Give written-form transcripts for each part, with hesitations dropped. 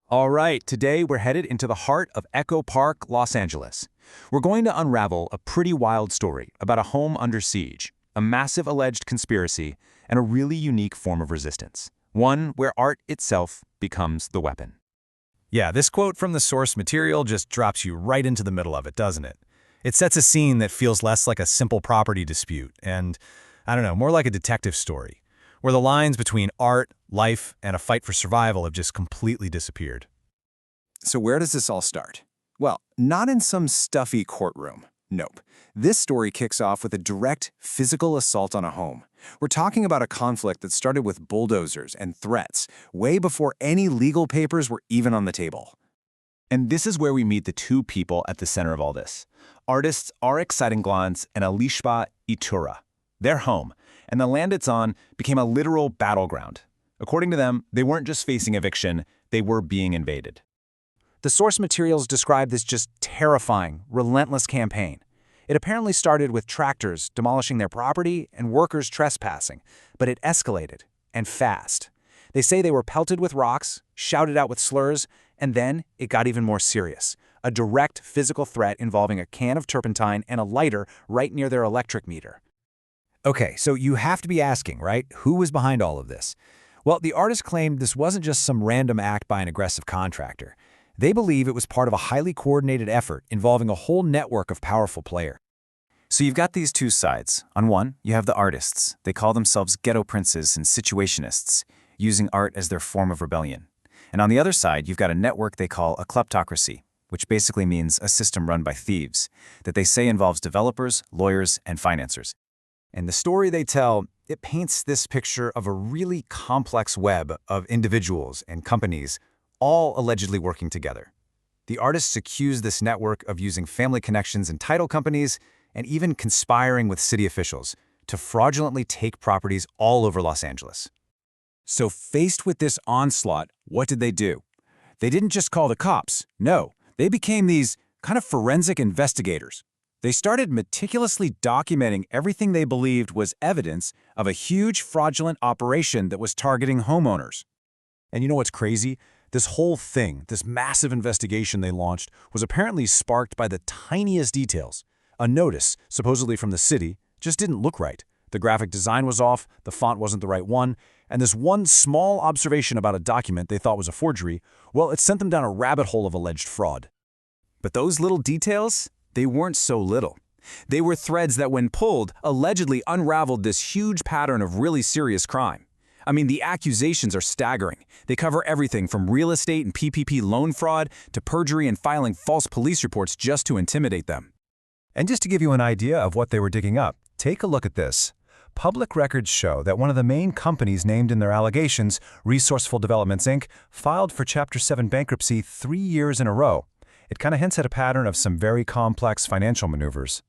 All right, today we're headed into the heart of Echo Park, Los Angeles. We're going to unravel a pretty wild story about a home under siege, a massive alleged conspiracy, and a really unique form of resistance. One where art itself becomes the weapon. Yeah, this quote from the source material just drops you right into the middle of it, doesn't it? It sets a scene that feels less like a simple property dispute and, I don't know, more like a detective story, where the lines between art, life, and a fight for survival have just completely disappeared. So where does this all start? Well, not in some stuffy courtroom. Nope. This story kicks off with a direct physical assault on a home. We're talking about a conflict that started with bulldozers and threats, way before any legal papers were even on the table. And this is where we meet the two people at the center of all this. Artists Arik Seidenglans and Elishba Itura. Their home, and the land it's on, became a literal battleground. According to them, they weren't just facing eviction, they were being invaded. The source materials describe this just terrifying, relentless campaign. It apparently started with tractors demolishing their property and workers trespassing, but it escalated, and fast. They say they were pelted with rocks, shouted out with slurs, and then it got even more serious. A direct physical threat involving a can of turpentine and a lighter right near their electric meter. Okay, so you have to be asking, right? Who was behind all of this? Well, the artist claimed this wasn't just some random act by an aggressive contractor. They believe it was part of a highly coordinated effort involving a whole network of powerful players. So you've got these two sides. On one, you have the artists. They call themselves ghetto princes and situationists, using art as their form of rebellion. And on the other side, you've got a network they call a kleptocracy, which basically means a system run by thieves, that they say involves developers, lawyers, and financiers. And the story they tell, it paints this picture of a really complex web of individuals and companies all allegedly working together. The artists accuse this network of using family connections in title companies and even conspiring with city officials to fraudulently take properties all over Los Angeles. So faced with this onslaught, what did they do? They didn't just call the cops. No, they became these kind of forensic investigators. They started meticulously documenting everything they believed was evidence of a huge fraudulent operation that was targeting homeowners. And you know what's crazy? This whole thing, this massive investigation they launched, was apparently sparked by the tiniest details. A notice, supposedly from the city, just didn't look right. The graphic design was off, the font wasn't the right one, and this one small observation about a document they thought was a forgery, well, it sent them down a rabbit hole of alleged fraud. But those little details, they weren't so little. They were threads that, when pulled, allegedly unraveled this huge pattern of really serious crime. I mean, the accusations are staggering. They cover everything from real estate and PPP loan fraud to perjury and filing false police reports just to intimidate them. And just to give you an idea of what they were digging up, take a look at this. Public records show that one of the main companies named in their allegations, Resourceful Developments, Inc., filed for Chapter 7 bankruptcy 3 years in a row. It kind of hints at a pattern of some very complex financial maneuvers.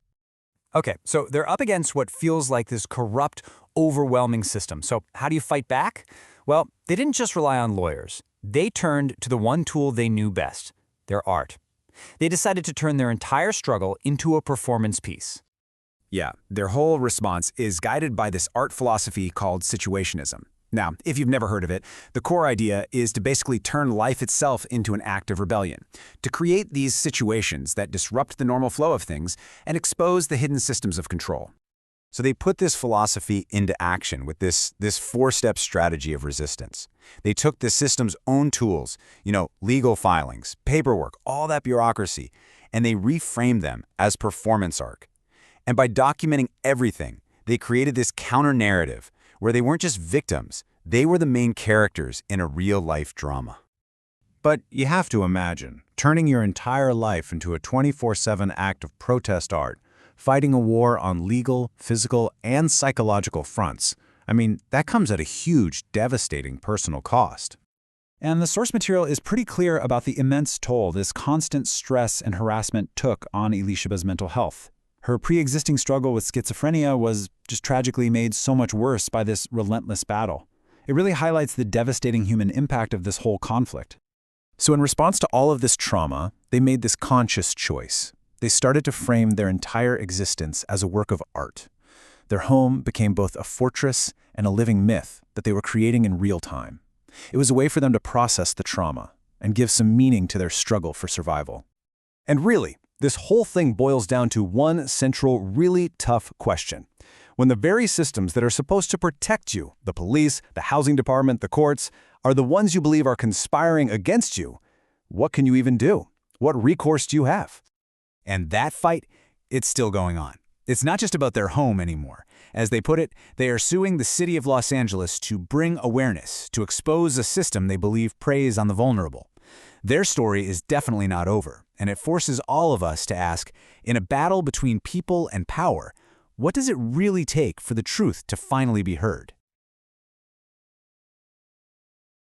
Okay, so they're up against what feels like this corrupt, overwhelming system. So how do you fight back? Well, they didn't just rely on lawyers. They turned to the one tool they knew best, their art. They decided to turn their entire struggle into a performance piece. Yeah, their whole response is guided by this art philosophy called situationism. Now, if you've never heard of it, the core idea is to basically turn life itself into an act of rebellion, to create these situations that disrupt the normal flow of things and expose the hidden systems of control. So they put this philosophy into action with this four-step strategy of resistance. They took the system's own tools, legal filings, paperwork, all that bureaucracy, and they reframed them as performance art. And by documenting everything, they created this counter-narrative where they weren't just victims, they were the main characters in a real-life drama. But you have to imagine turning your entire life into a 24/7 act of protest art, fighting a war on legal, physical, and psychological fronts. I mean, that comes at a huge, devastating personal cost. And the source material is pretty clear about the immense toll this constant stress and harassment took on Elishba's mental health. Her pre-existing struggle with schizophrenia was just tragically made so much worse by this relentless battle. It really highlights the devastating human impact of this whole conflict. So in response to all of this trauma, they made this conscious choice. They started to frame their entire existence as a work of art. Their home became both a fortress and a living myth that they were creating in real time. It was a way for them to process the trauma, and give some meaning to their struggle for survival. And really, this whole thing boils down to one central, really tough question. When the very systems that are supposed to protect you, the police, the housing department, the courts, are the ones you believe are conspiring against you, what can you even do? What recourse do you have? And that fight, it's still going on. It's not just about their home anymore. As they put it, they are suing the city of Los Angeles to bring awareness, to expose a system they believe preys on the vulnerable. Their story is definitely not over, and it forces all of us to ask, in a battle between people and power, what does it really take for the truth to finally be heard?